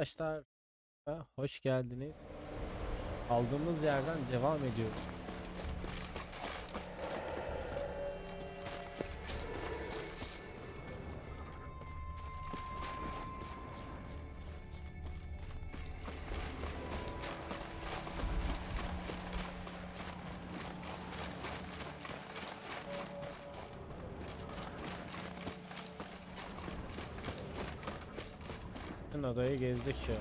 Arkadaşlar hoş geldiniz. Aldığımız yerden devam ediyoruz. Bütün adayı gezdik ya.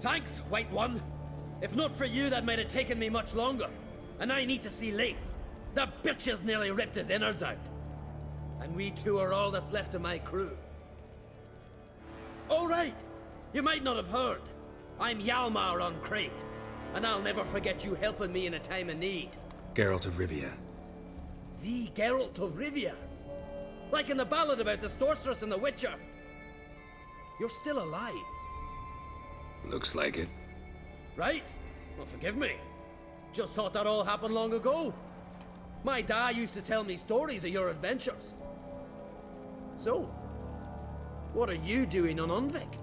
Thanks, White One. If not for you, that might have taken me much longer. And I need to see Leif. The bitch has nearly ripped his innards out. And we two are all that's left of my crew. All right. You might not have heard. I'm Hjalmar on Crete. And I'll never forget you helping me in a time of need. Geralt of Rivia. The Geralt of Rivia. Like in the ballad about the sorceress and the witcher. You're still alive. Looks like it. Right? Well, forgive me. Just thought that all happened long ago. My dad used to tell me stories of your adventures. So, what are you doing on Undvik?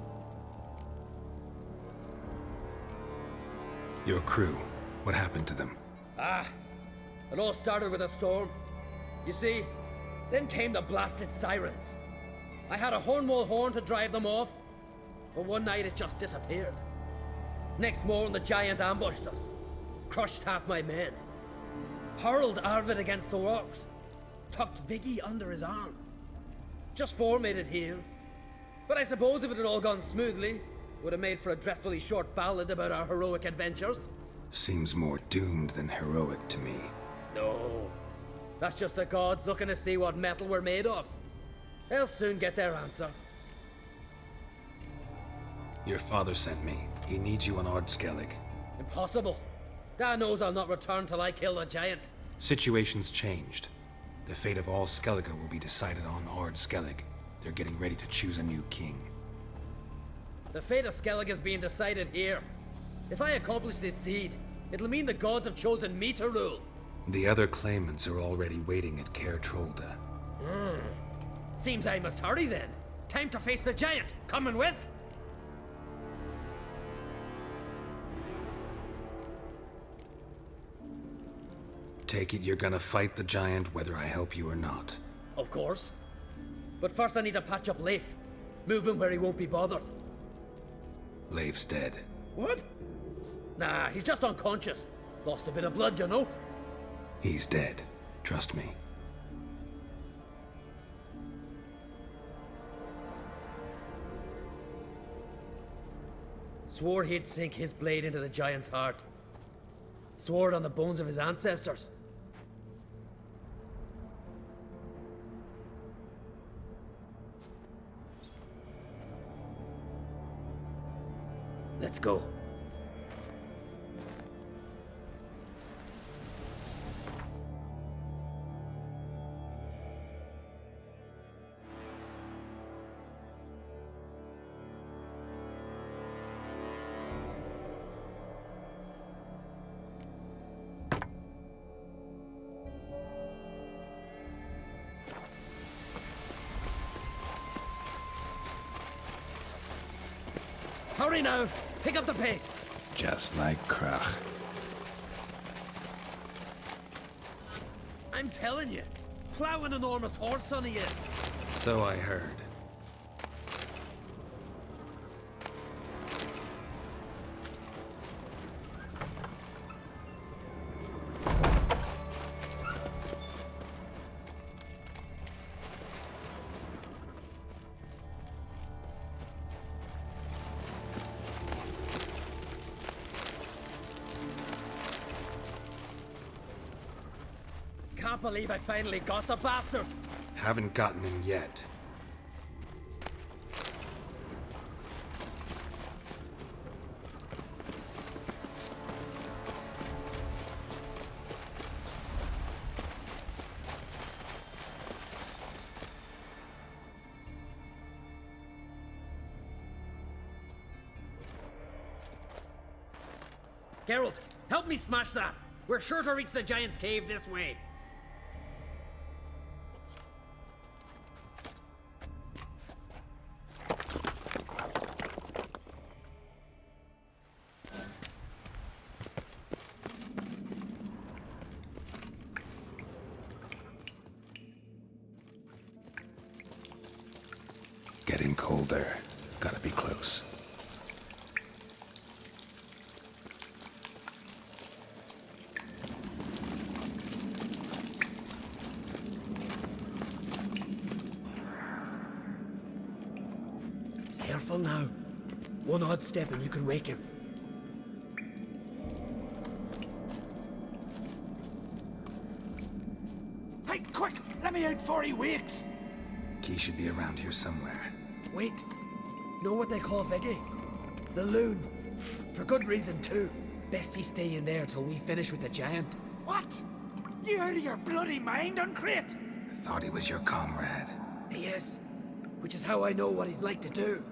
Your crew. What happened to them? It all started with a storm. You see, then came the blasted sirens. I had a Hornwall horn to drive them off, but one night it just disappeared. Next morning the giant ambushed us, crushed half my men, hurled Arvid against the rocks, tucked Viggy under his arm. Just four made it here, but I suppose if it had all gone smoothly, would have made for a dreadfully short ballad about our heroic adventures. Seems more doomed than heroic to me. No, that's just the gods looking to see what metal we're made of. They'll soon get their answer. Your father sent me. He needs you on Ardskellig. Impossible. Dad knows I'll not return till I kill the giant. Situation's changed. The fate of all Skellige will be decided on Ardskellig. They're getting ready to choose a new king. The fate of Skellig is being decided here. If I accomplish this deed, it'll mean the gods have chosen me to rule. The other claimants are already waiting at Caer Trolda. Seems I must hurry then. Time to face the giant. Coming with? Take it you're gonna fight the giant whether I help you or not. Of course. But first I need to patch up Leif. Move him where he won't be bothered. Leif's dead. What? Nah, he's just unconscious. Lost a bit of blood, you know. He's dead. Trust me. Swore he'd sink his blade into the giant's heart. Swore it on the bones of his ancestors. Let's go. Hurry now! Pick up the pace! Just like Krach. I'm telling you, plow an enormous horse son he is. So I heard. Can't believe I finally got the bastard! Haven't gotten him yet. Geralt, help me smash that! We're sure to reach the giant's cave this way. Getting colder. Gotta be close. Careful now. One odd step and you could wake him. Hey, quick! Let me out before he wakes! Key should be around here somewhere. Wait. Know what they call Viggy? The loon. For good reason too. Best he stay in there till we finish with the giant. What? You out of your bloody mind, Uncrate? I thought he was your comrade. He is. Which is how I know what he's like to do.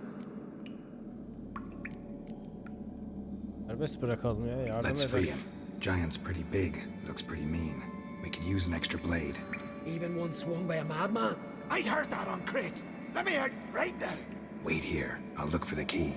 Serbest bırakalım ya, yardım Let's free edelim. him. Giant's pretty big. Looks pretty mean. We could use an extra blade. Even one swung by a madman. I heard that, Uncrate. Let me out right now. Wait here. I'll look for the key.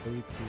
Gitti.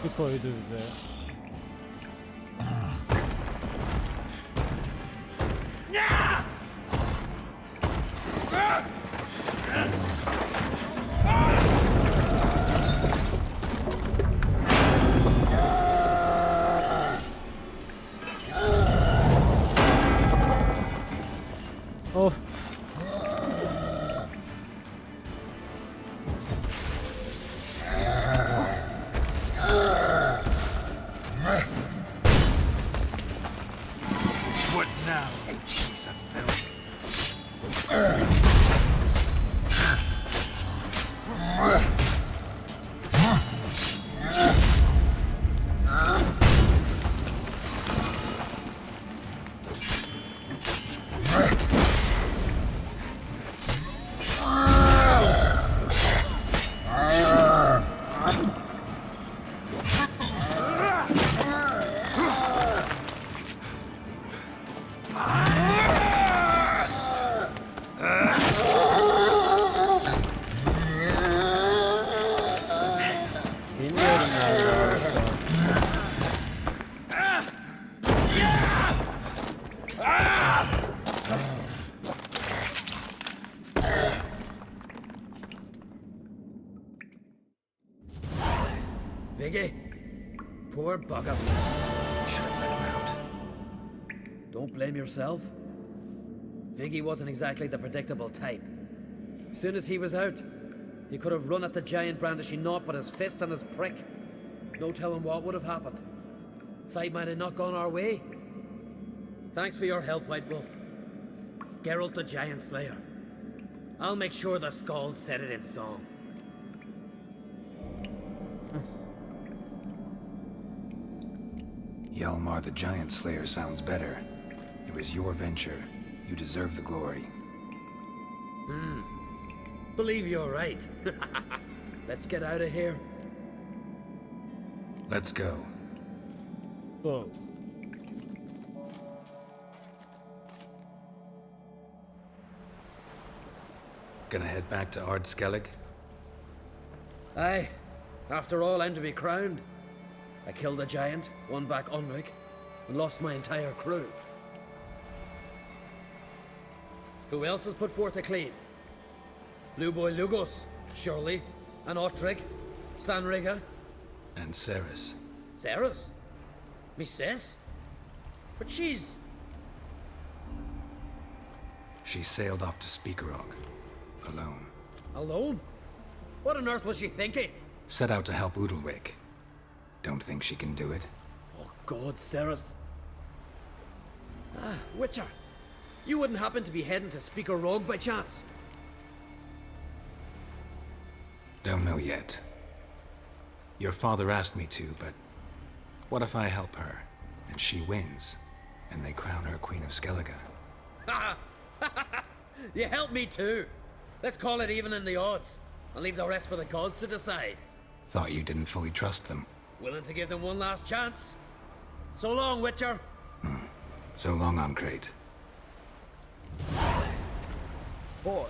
Bir koydu bize. Of. Viggy, poor bugger. We should have let him out. Don't blame yourself. Viggy wasn't exactly the predictable type. As soon as he was out, he could have run at the giant brandishing naught but his fists and his prick. No telling what would have happened. Fight might have not gone our way. Thanks for your help, White Wolf. Geralt the Giant Slayer. I'll make sure the Skald said it in song. Hjalmar the Giant Slayer sounds better. It was your venture. You deserve the glory. Believe you're right. Let's get out of here. Let's go. Whoa. Gonna head back to Ard Skellig? Aye. After all, I'm to be crowned. I killed a giant, won back Undvik, and lost my entire crew. Who else has put forth a claim? Blue Boy Lugos, surely, and Ottrig, Svanrigga, And Ceres. Ceres? Me sis? But she's... She sailed off to Speakerog. Alone. alone? What on earth was she thinking? Set out to help Udalwick. Don't think she can do it. Oh God, Ceres. Ah, Witcher. You wouldn't happen to be heading to Speaker Rogue by chance? Don't know yet. Your father asked me to, but what if I help her, and she wins, and they crown her Queen of Skellige? You helped me too. Let's call it even in the odds, and leave the rest for the gods to decide. Thought you didn't fully trust them. Willing to give them one last chance? So long, Witcher. So long, Ancrate. Boy.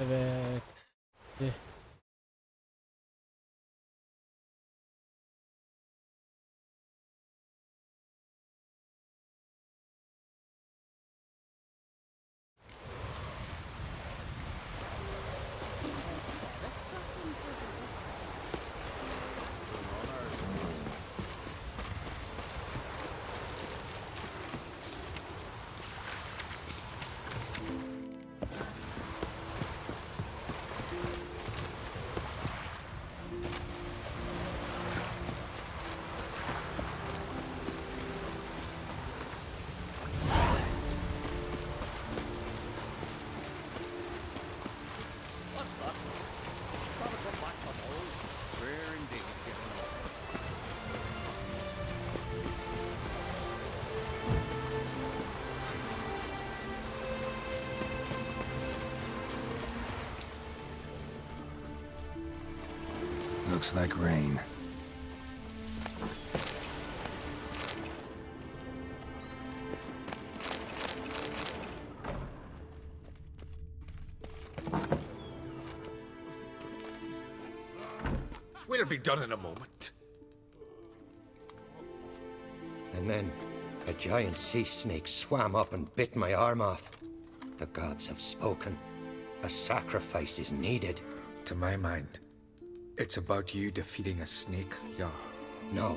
Evet. What's that? Gotta come back from old. Rare indeed, getting old. Looks like rain. We'll be done in a moment. And then a giant sea snake swam up and bit my arm off. The gods have spoken. A sacrifice is needed. To my mind, it's about you defeating a snake, yeah. No,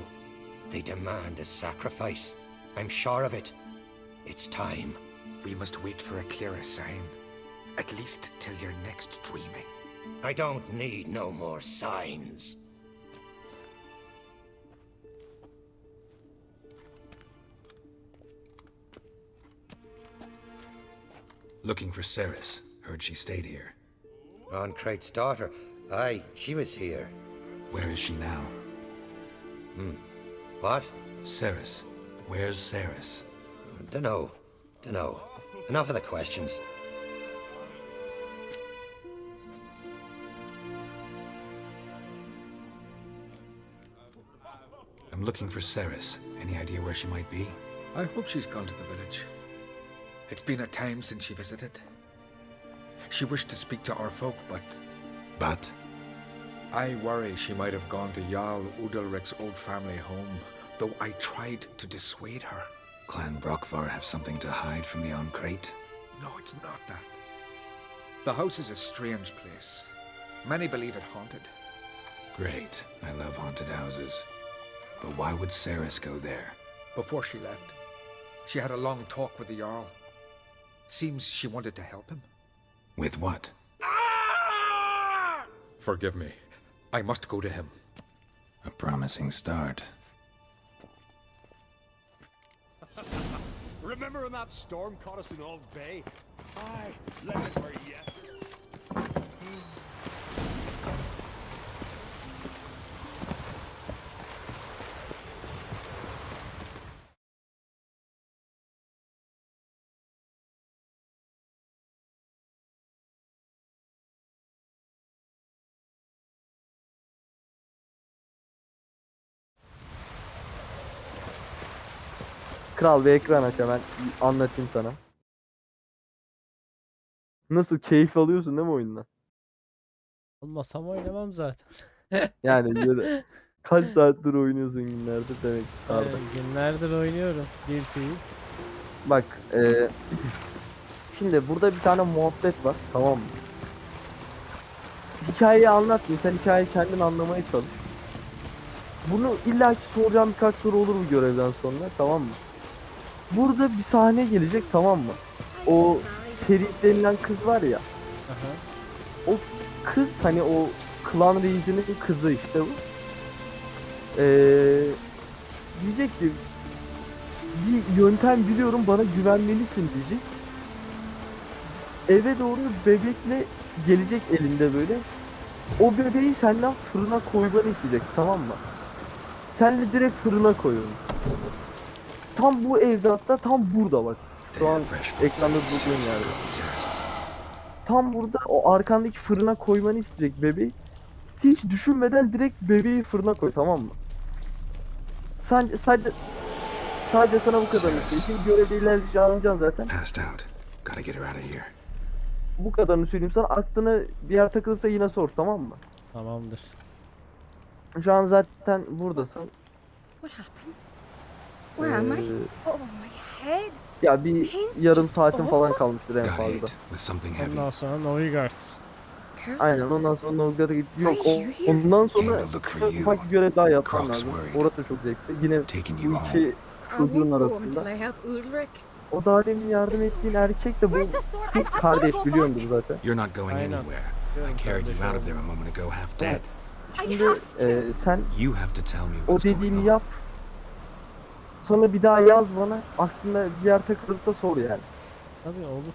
they demand a sacrifice. I'm sure of it. It's time. We must wait for a clearer sign. At least till your next dreaming. I don't need no more signs. Looking for Ceres. Heard she stayed here. Oncrate's daughter. Aye, she was here. Where is she now? What? Ceres. Where's Ceres? Dunno. Enough of the questions. I'm looking for Ceres. Any idea where she might be? I hope she's gone to the village. It's been a time since she visited. She wished to speak to our folk, but But? I worry she might have gone to Jarl Udalric's old family home, though I tried to dissuade her. Clan Brockvar have something to hide from the Oncrate? No, it's not that. The house is a strange place. Many believe it haunted. Great. I love haunted houses. But why would Ceres go there? Before she left, she had a long talk with the Jarl. Seems she wanted to help him. With what? Forgive me. I must go to him. A promising start. Remember when that storm caught us in Old Bay? Aye, let it forget. Kral bir ekran aç hemen anlatayım sana. Nasıl keyif alıyorsun değil mi oyundan? Olmasam oynamam zaten. Yani böyle kaç saattir oynuyorsun günlerde demek ki sardı. Günlerdir oynuyorum bir fiil. Bak şimdi burada bir tane muhabbet var, tamam mı? Hikayeyi anlatmayayım, sen hikayeyi kendin anlamaya çalış. Bunu illaki soracağım birkaç soru olur bu görevden sonra, tamam mı? Burada bir sahne gelecek, tamam mı? O Seris denilen kız var ya. Aha. O kız hani o klan reisinin kızı işte bu. Diyecek ki bir yöntem biliyorum, bana güvenmelisin diyecek. Eve doğru bebekle gelecek elinde böyle. O bebeği senden fırına koymanı isteyecek, tamam mı? Sen de direkt fırına koyuyorsun. Tam bu evde, hatta tam burada bak. Şu an ekranda durduğun yerde. Tam burada o arkandaki fırına koymanı isteyecek bebeği. Hiç düşünmeden direkt bebeği fırına koy, tamam mı? Sadece sana bu kadar söyleyeyim. Görevde ilerleyince anlayacaksın zaten. Passed out. Gotta get her out of here. Bu kadarını söyleyeyim sana. Aklına bir yer takılırsa yine sor, tamam mı? Tamamdır. Şu an zaten buradasın. What happened? Where am I? Oh, my head. Ya bir yarım saatin falan kalmıştır en Got fazla. hit with something heavy. Ondan sonra Novigard. Aynen, ondan sonra Novgar'a git. Yok, ondan sonra kısa ufak bir görev daha yapman lazım. Orası çok zevkli. Yine bu iki çocuğun arasında. O daha demin yardım ettiğin erkek de bu kız kardeş, biliyordur zaten. You're not going Aynen. anywhere. I carried you out of there a moment ago half dead. Şimdi sen You have to tell me o what's going dediğimi on. yap. Sonra bir daha yaz bana. Aklına bir yer takılırsa sor yani. Tabii olur.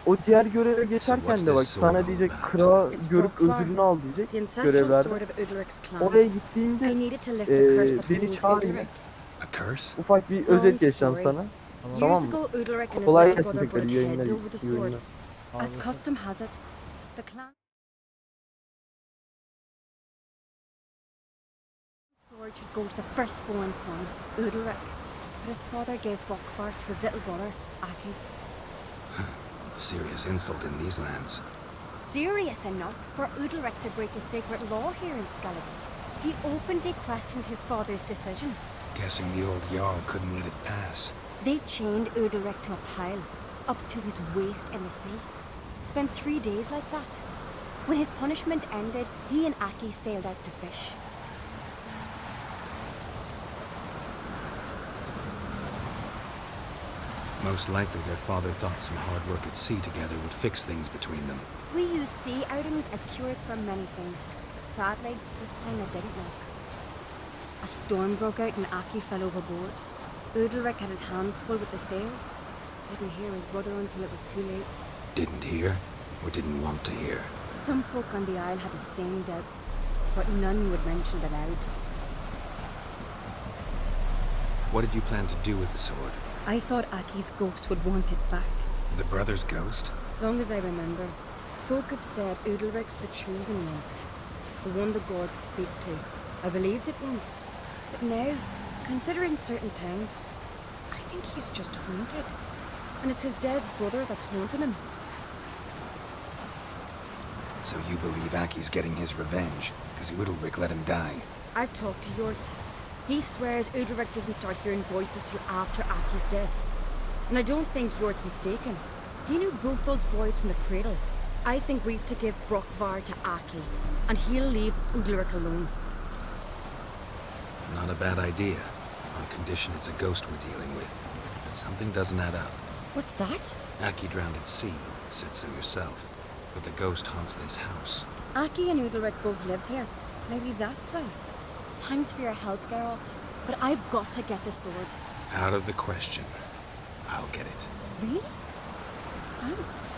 O diğer göreve geçerken de bak, sana diyecek kıra görüp ödülünü al diyecek görevlerde. Oraya gittiğinde beni çağır yine. A curse? Ufak bir özet geçeceğim sana. Tamam mı? Kolay gelsin tekrar, iyi yayınlar. İyi yayınlar. As custom has it, the clan sword should go to the firstborn son, Udalric, but his father gave Bockfar to his little brother, Aki. Serious insult in these lands. Serious enough for Udalric to break a sacred law here in Skellig. He openly questioned his father's decision. Guessing the old Jarl couldn't let it pass. They chained Undvik to a pile, up to his waist in the sea. Spent 3 days like that. When his punishment ended, he and Aki sailed out to fish. Most likely their father thought some hard work at sea together would fix things between them. We use sea outings as cures for many things. Sadly, this time it didn't work. A storm broke out and Aki fell overboard. Undvik had his hands full with the sails. Didn't hear his brother until it was too late. Didn't hear, or didn't want to hear. Some folk on the isle had the same doubt, but none would mention it aloud. What did you plan to do with the sword? I thought Aki's ghost would want it back. The brother's ghost? Long as I remember, folk have said Undvik's the chosen one, the one the gods speak to. I believed it once, but now, considering certain things, I think he's just haunted. And it's his dead brother that's haunting him. So you believe Aki's getting his revenge, because Undvik let him die? I've talked to Yort. He swears Undvik didn't start hearing voices till after Aki's death. And I don't think Yort's mistaken. He knew both those boys from the cradle. I think we've to give Brockvar to Aki, and he'll leave Undvik alone. Not a bad idea, on condition it's a ghost we're dealing with. But something doesn't add up. What's that? Aki drowned at sea, said so yourself. But the ghost haunts this house. Aki and Undvik both lived here. Maybe that's why. Thanks for your help, Geralt. But I've got to get the sword. Out of the question. I'll get it. Really? Thanks.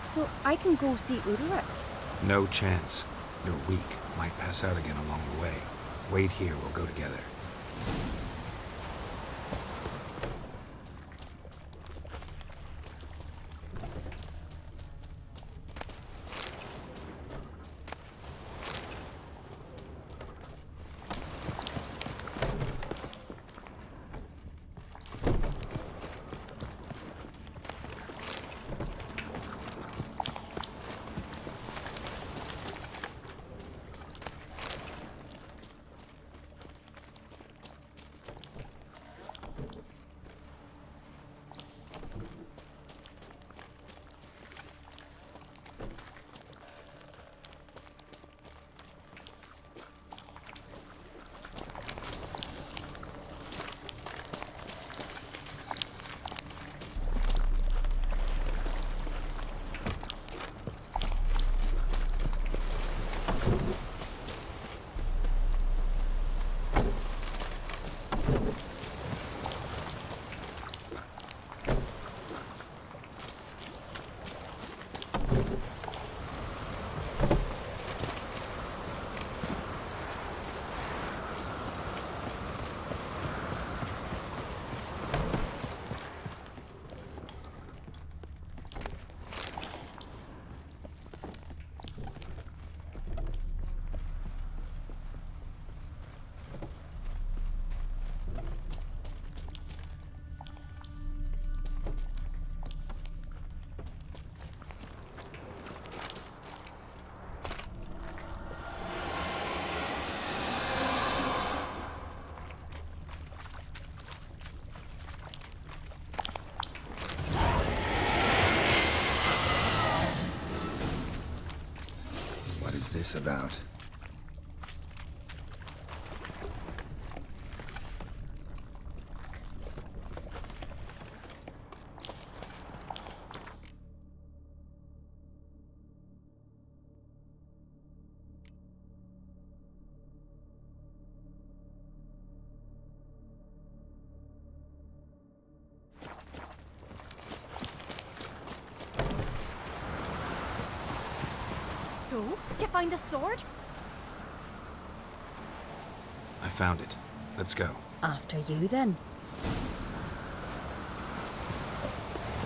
So I can go see Undvik? No chance. You're weak. Might pass out again along the way. Wait here, we'll go together. This about? So, to find the sword? I found it. Let's go. After you, then.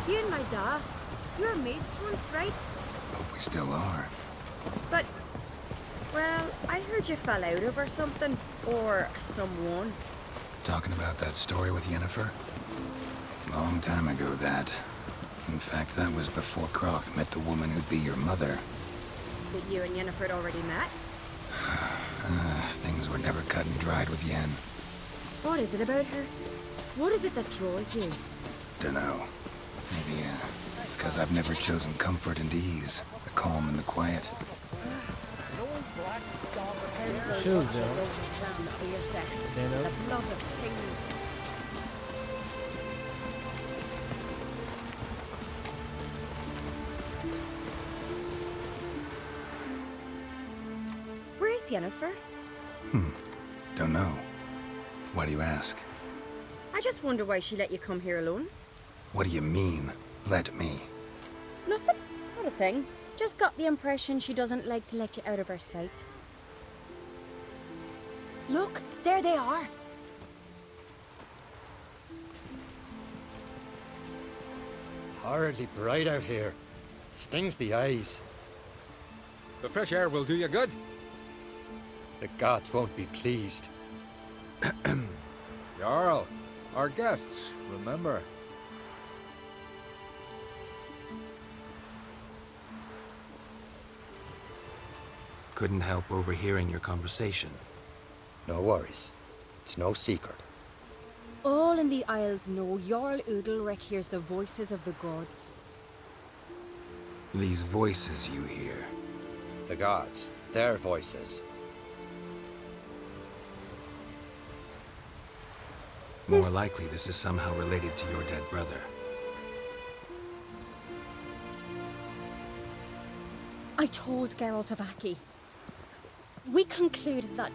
You and my dad, you were mates once, right? Hope we still are. But, well, I heard you fell out over something. Or someone. Talking about that story with Yennefer? Long time ago, that. In fact, that was before Croc met the woman who'd be your mother. That you and Yennefer had already met? Things were never cut and dried with Yen. What is it about her? What is it that draws you? Dunno. Maybe, it's because I've never chosen comfort and ease, the calm and the quiet. Chills ya. You know? A lot of things. Where's Jennifer? Don't know. Why do you ask? I just wonder why she let you come here alone. What do you mean, let me? Nothing. Not a thing. Just got the impression she doesn't like to let you out of her sight. Look, there they are. Horridly bright out here. Stings the eyes. The fresh air will do you good. The gods won't be pleased. Jarl, our guests, remember. Couldn't help overhearing your conversation. No worries. It's no secret. All in the Isles know Jarl Udalric hears the voices of the gods. These voices you hear. The gods, their voices. More likely this is somehow related to your dead brother. I told Geralt of Aki. We concluded that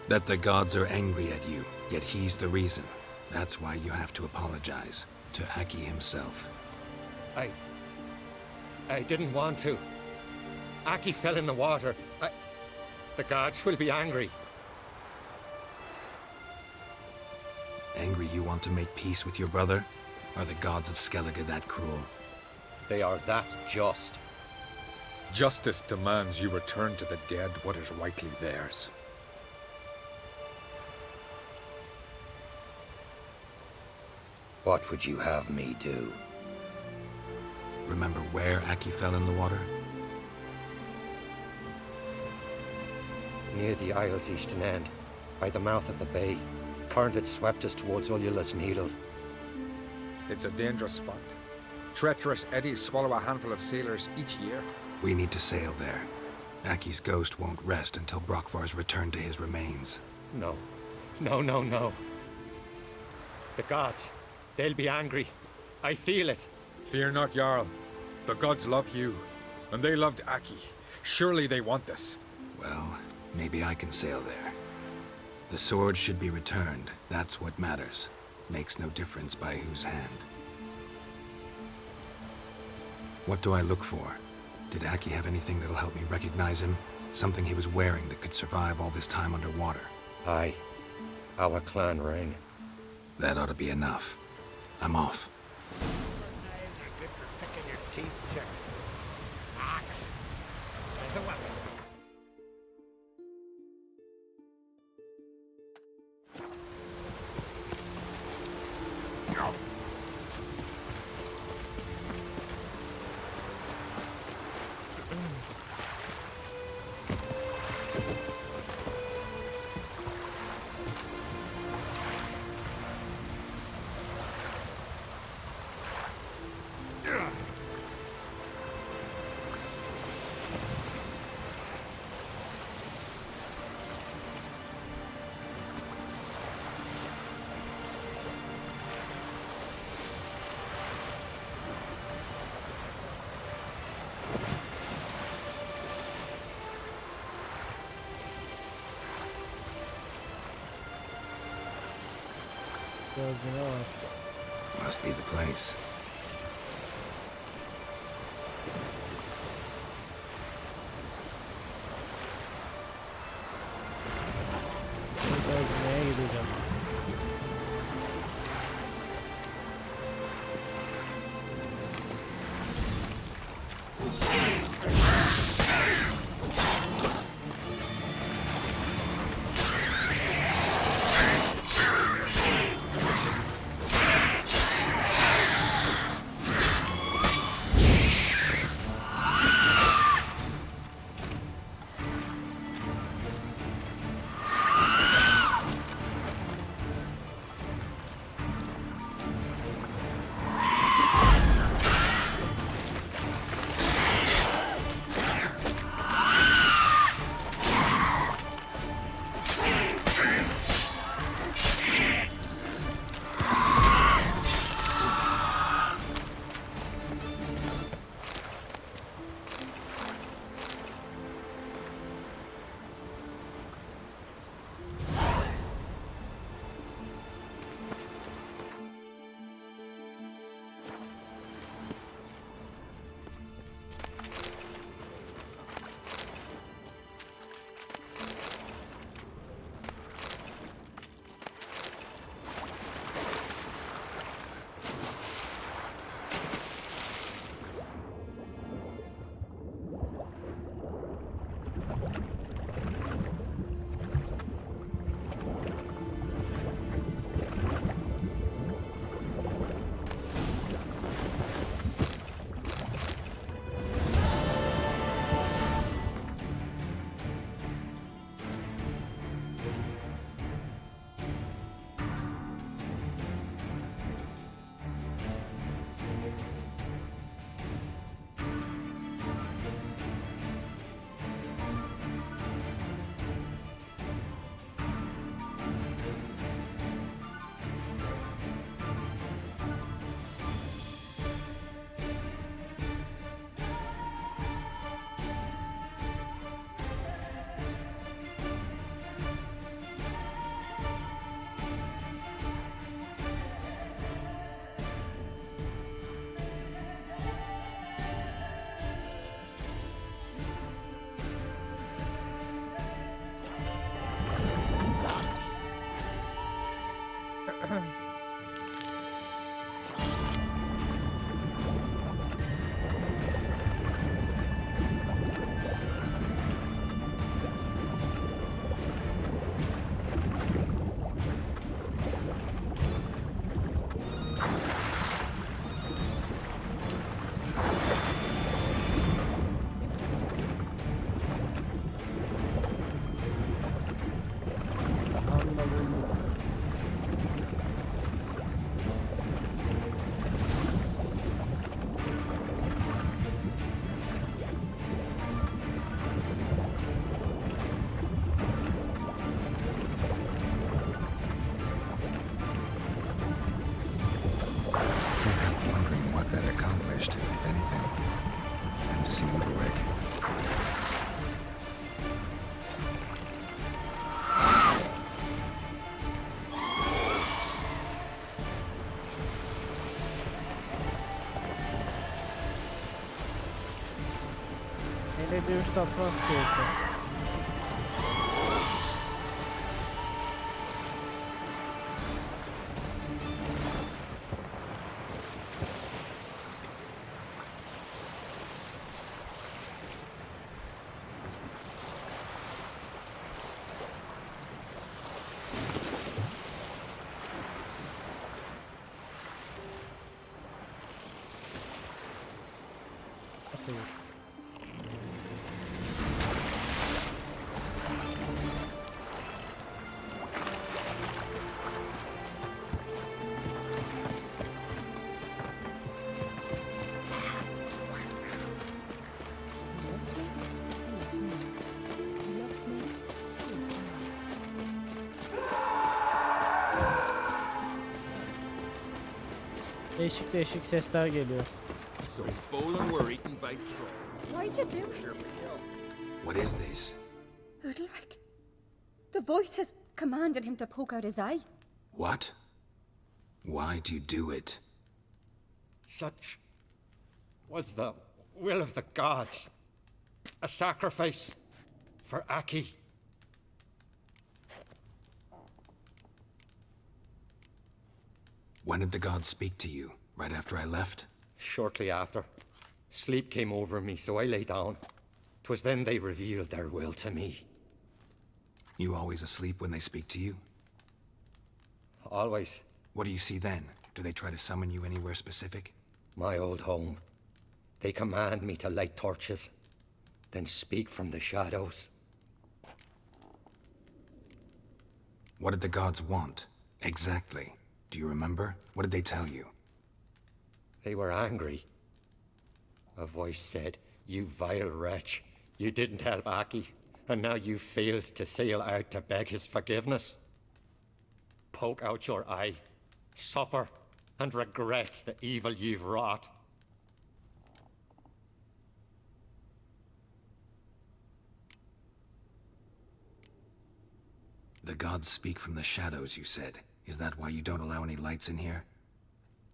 That the gods are angry at you, yet he's the reason. That's why you have to apologize to Aki himself. I didn't want to. Aki fell in the water. The gods will be angry. Angry you want to make peace with your brother? Are the gods of Skellige that cruel? They are that just. Justice demands you return to the dead what is rightly theirs. What would you have me do? Remember where Aki fell in the water? Near the Isle's eastern end, by the mouth of the bay. Current had swept us towards Ullula's Needle. It's a dangerous spot. Treacherous eddies swallow a handful of sailors each year. We need to sail there. Aki's ghost won't rest until Brokvar's returned to his remains. No. No. The gods, they'll be angry. I feel it. Fear not, Jarl. The gods love you, and they loved Aki. Surely they want this. Well, maybe I can sail there. The sword should be returned. That's what matters. Makes no difference by whose hand. What do I look for? Did Aki have anything that'll help me recognize him? Something he was wearing that could survive all this time underwater? Aye. Our clan ring. That ought to be enough. I'm off. Knives are good for picking your teeth, chick. Axe. There's a weapon. Dozing off. Must be the place. Dozmaya gideceğim. Hele dövüş tatlı keyifli. Nasıl yok? Değişik değişik sesler geliyor. So full and we're eating baked straw. Why'd you do it? What is this? Udalric. The voice has commanded him to poke out his eye. What? Why do you do it? Such was the will of the gods. A sacrifice for Aki. When did the gods speak to you? Right after I left? Shortly after. Sleep came over me, so I lay down. 'Twas then they revealed their will to me. You always asleep when they speak to you? Always. What do you see then? Do they try to summon you anywhere specific? My old home. They command me to light torches, then speak from the shadows. What did the gods want? Exactly. Do you remember? What did they tell you? They were angry. A voice said, "You vile wretch, you didn't help Aki, and now you failed to sail out to beg his forgiveness. Poke out your eye, suffer, and regret the evil you've wrought." The gods speak from the shadows, you said. Is that why you don't allow any lights in here?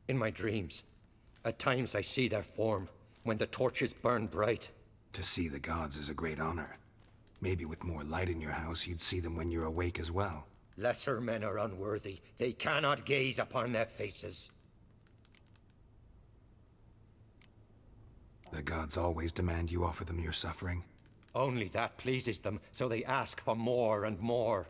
In my dreams, at times I see their form when the torches burn bright. To see the gods is a great honor. Maybe with more light in your house, you'd see them when you're awake as well. Lesser men are unworthy. They cannot gaze upon their faces. The gods always demand you offer them your suffering? Only that pleases them, so they ask for more and more.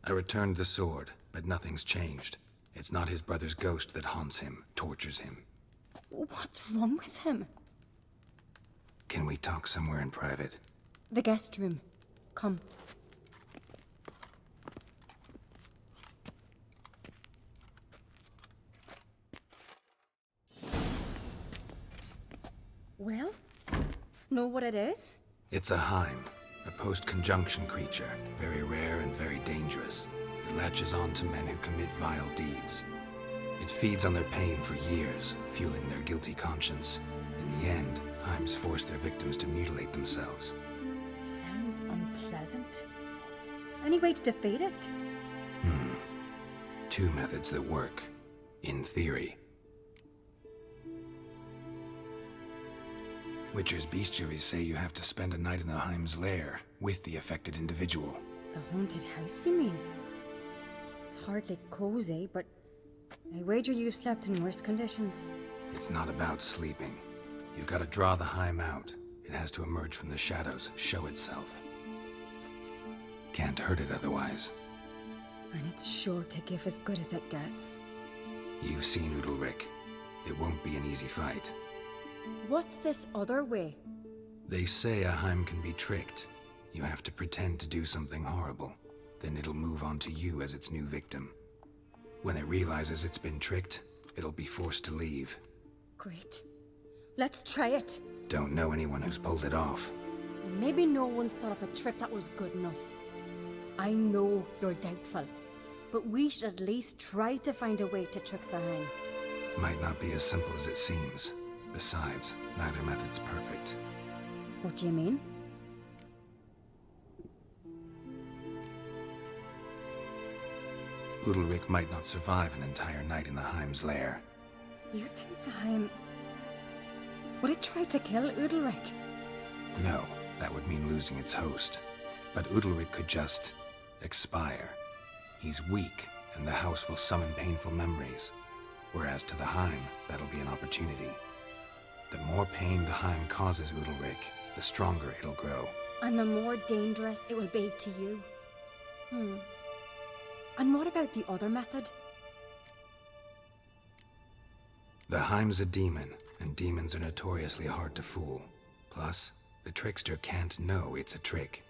I returned the sword, but nothing's changed. It's not his brother's ghost that haunts him, tortures him. What's wrong with him? Can we talk somewhere in private? The guest room. Come. Well, know what it is? It's a Heim, a post-conjunction creature, very rare and very dangerous. It latches on to men who commit vile deeds. It feeds on their pain for years, fueling their guilty conscience. In the end, Heims force their victims to mutilate themselves. Sounds unpleasant. Any way to defeat it? Two methods that work, in theory. Witcher's bestiaries say you have to spend a night in the Heim's lair with the affected individual. The haunted house, you mean? It's hardly cozy, but I wager you've slept in worse conditions. It's not about sleeping. You've got to draw the Heim out. It has to emerge from the shadows, show itself. Can't hurt it otherwise. And it's sure to give as good as it gets. You've seen Udalric. It won't be an easy fight. What's this other way? They say a Heim can be tricked. You have to pretend to do something horrible. Then it'll move on to you as its new victim. When it realizes it's been tricked, it'll be forced to leave. Great. Let's try it. Don't know anyone who's pulled it off. Maybe no one's thought up a trick that was good enough. I know you're doubtful, but we should at least try to find a way to trick the Heim. Might not be as simple as it seems. Besides, neither method's perfect. What do you mean? Udalric might not survive an entire night in the Heim's lair. You think the Heim... Would it try to kill Udalric? No, that would mean losing its host. But Udalric could just... expire. He's weak, and the house will summon painful memories. Whereas to the Heim, that'll be an opportunity. The more pain the Heim causes Udalric, the stronger it'll grow. And the more dangerous it will be to you. And what about the other method? The Heim's a demon, and demons are notoriously hard to fool. Plus, the trickster can't know it's a trick.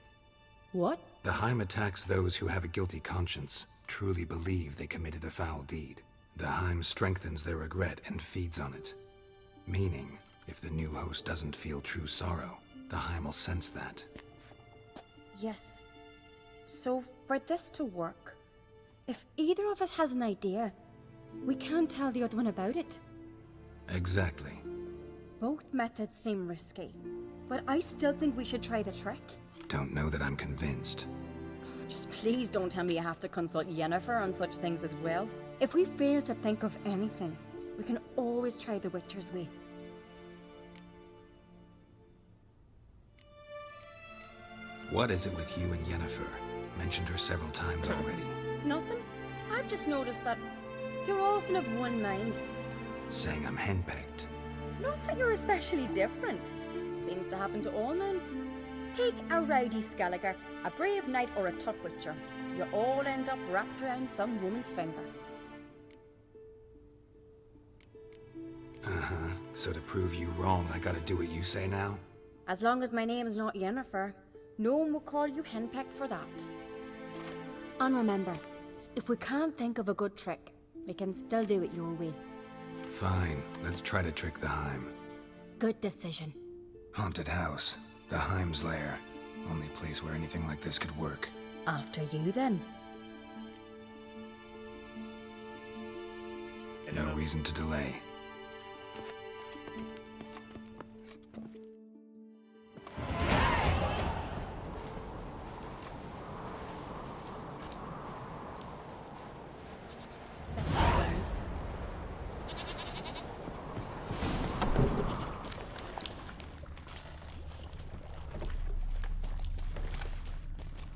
What? The Heim attacks those who have a guilty conscience, truly believe they committed a foul deed. The Heim strengthens their regret and feeds on it. Meaning, if the new host doesn't feel true sorrow, the Heim will sense that. Yes. So for this to work, if either of us has an idea, we can't tell the other one about it. Exactly. Both methods seem risky, but I still think we should try the trick. Don't know that I'm convinced. Just please don't tell me you have to consult Yennefer on such things as well. If we fail to think of anything, we can always try the Witcher's way. What is it with you and Yennefer? Mentioned her several times already. Nothing. I've just noticed that you're often of one mind. Saying I'm henpecked. Not that you're especially different. Seems to happen to all men. Take a rowdy Skelliger, a brave knight or a tough witcher. You all end up wrapped around some woman's finger. So to prove you wrong, I gotta do what you say now? As long as my name is not Yennefer, no one will call you henpecked for that. And remember, if we can't think of a good trick, we can still do it your way. Fine, let's try to trick the Heim. Good decision. Haunted house, the Heim's lair. Only place where anything like this could work. After you, then. No reason to delay.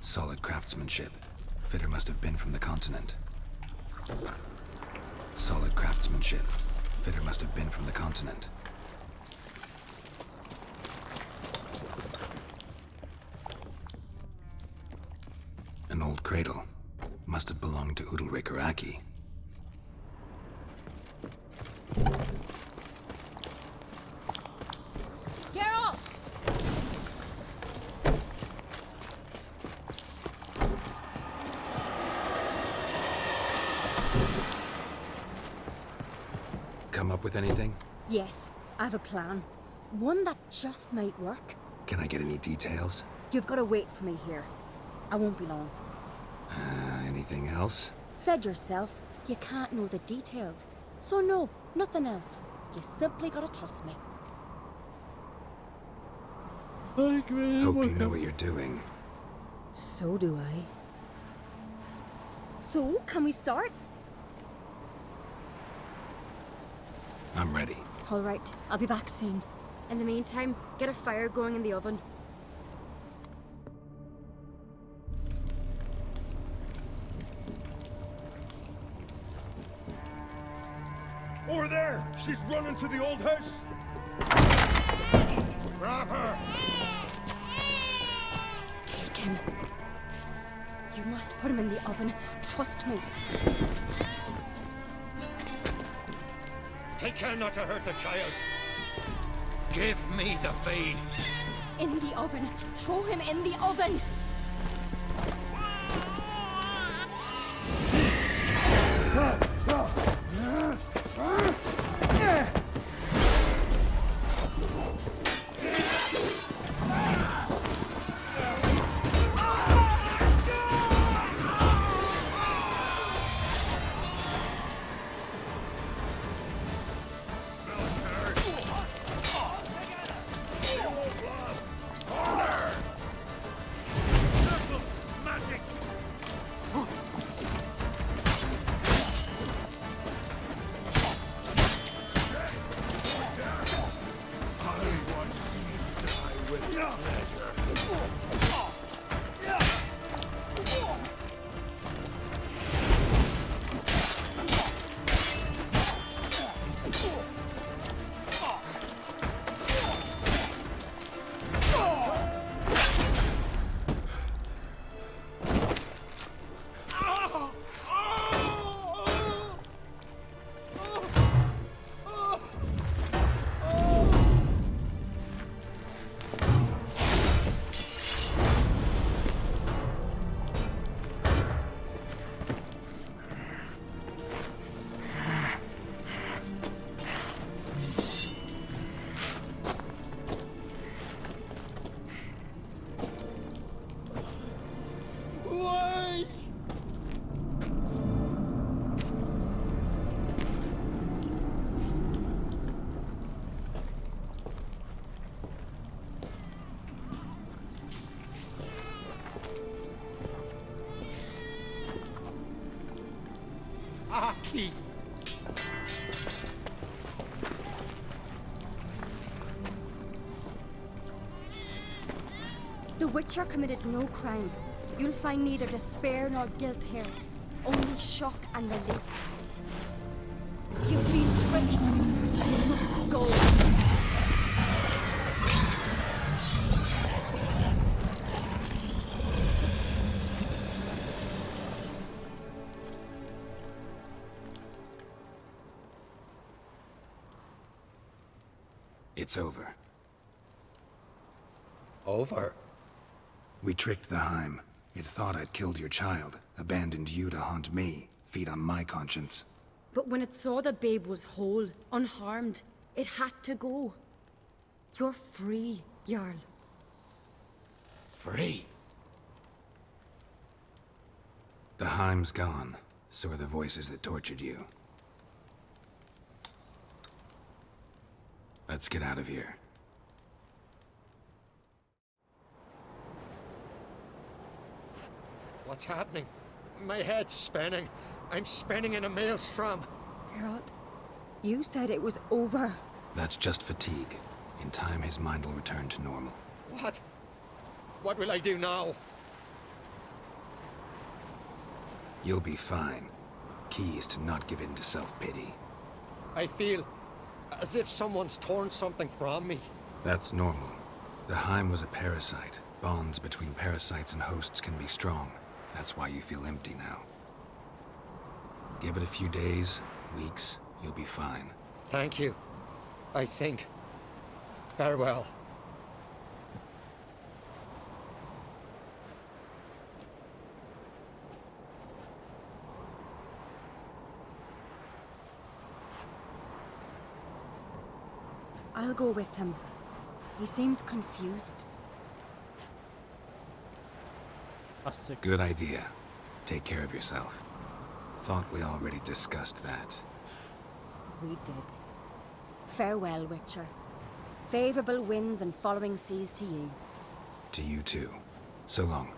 Solid craftsmanship. Fitter must have been from the continent. Solid craftsmanship. Fitter must have been from the continent. An old cradle. Must have belonged to Udalrik or Aki. Geralt! Come up with anything? Yes, I have a plan. One that just might work. Can I get any details? You've got to wait for me here. I won't be long. Anything else? Said yourself, you can't know the details. So no, nothing else. You simply gotta trust me. Hope you know what you're doing. So do I. So, can we start? I'm ready. All right, I'll be back soon. In the meantime, get a fire going in the oven. Over there! She's running to the old house! Grab her! Take him. You must put him in the oven. Trust me. Take care not to hurt the child. Give me the feed. In the oven. Throw him in the oven. Aki! The Witcher committed no crime. You'll find neither despair nor guilt here. Only shock and relief. You've been tricked. You must go. It's over. Over? We tricked the Heim. It thought I'd killed your child, abandoned you to haunt me, feed on my conscience. But when it saw the babe was whole, unharmed, it had to go. You're free, Jarl. Free? The Heim's gone, so are the voices that tortured you. Let's get out of here. What's happening? My head's spinning. I'm spinning in a maelstrom. Geralt, you said it was over. That's just fatigue. In time, his mind will return to normal. What? What will I do now? You'll be fine. Key is to not give in to self-pity. I feel as if someone's torn something from me. That's normal. The Heim was a parasite. Bonds between parasites and hosts can be strong. That's why you feel empty now. Give it a few days, weeks, you'll be fine. Thank you. I think. Farewell. I'll go with him. He seems confused. Astık. Good idea. Take care of yourself. Thought we already discussed that. We did. Farewell, Witcher. Favorable winds and following seas to you. To you too. So long.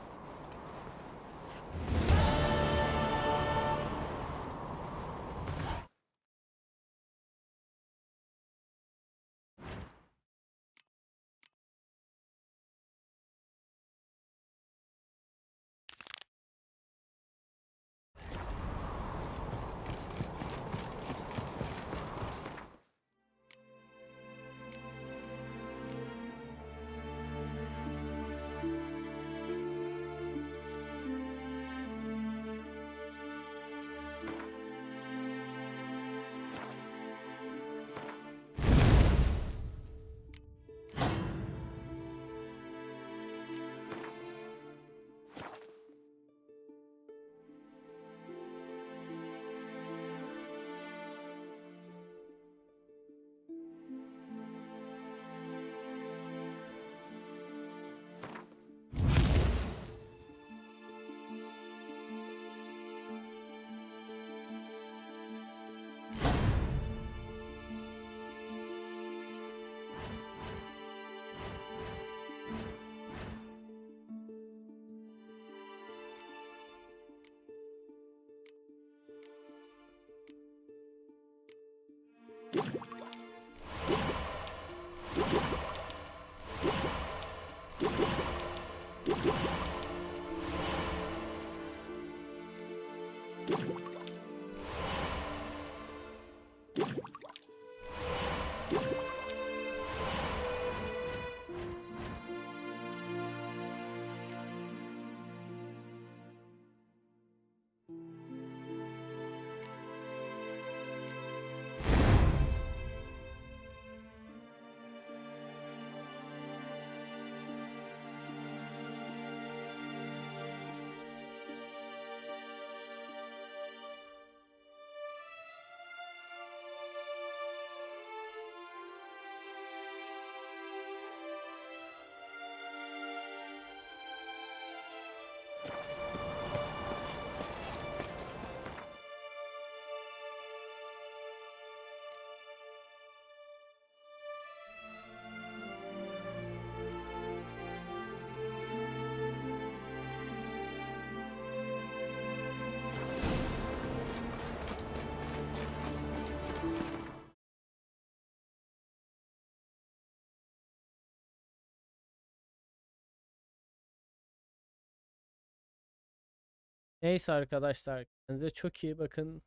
Neyse arkadaşlar. Kendinize çok iyi bakın.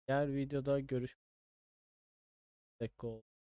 Diğer videoda görüşmek üzere.